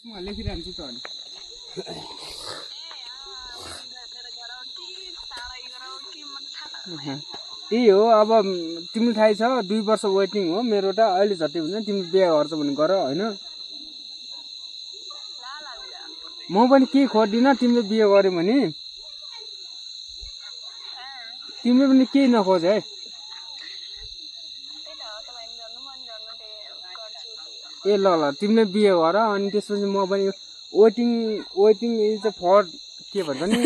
म लेखिरहन्छु त अनि त्यही हो अब तिमीलाई थाहै छ 2 वर्ष वेटिङ हो मेरो त अहिले जति हुन्छ तिमी बिहे गर्छ भने गर हैन म पनि के खोज्दिन तिमीले बिहे गर्यो भने तिमीले पनि केही नखोज है ए ल ल तिमीले बिहे गर अनि त्यसपछि म पनि वेटिङ इज फर के भन्छ नि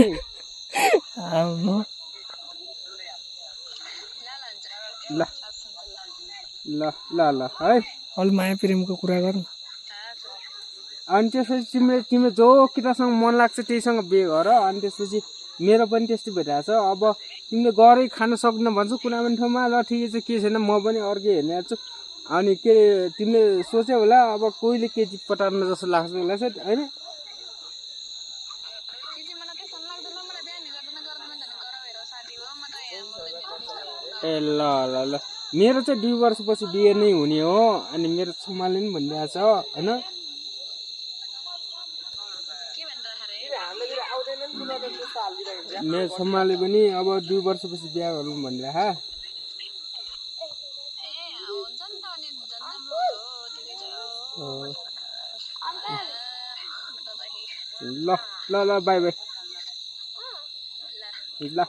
ल ल ल ल है अलि माया प्रेमको कुरा गर्नु अनि त्यसपछि तिमीले जो केटासँग मन लाग्छ त्यहीसँग बिहे गर अनि त्यसपछि मेरो पनि त्यस्तै भइरहेछ अब तिमीले गरै खान सक्दैन भन्छौ कुनै पनि ठाउँमा ल ठिकै छ के छैन म पनि अर्कै हेर्ने छु अनि के तिमीले सोच्यौ होला अब कोहीले केटी पटाउन जस्तो लाग्छ मलाई चाहिँ हैन ए ल ल ल मेरो चाहिँ 2 वर्षपछि बिहे नै हुने हो अनि मेरो सम्हाल्ने पनि भनिरहेछ हैन मेरो सम्हाले पनि अब 2 वर्षपछि बिहे गरौँ भनिरह ल ल ल बाई बाई ल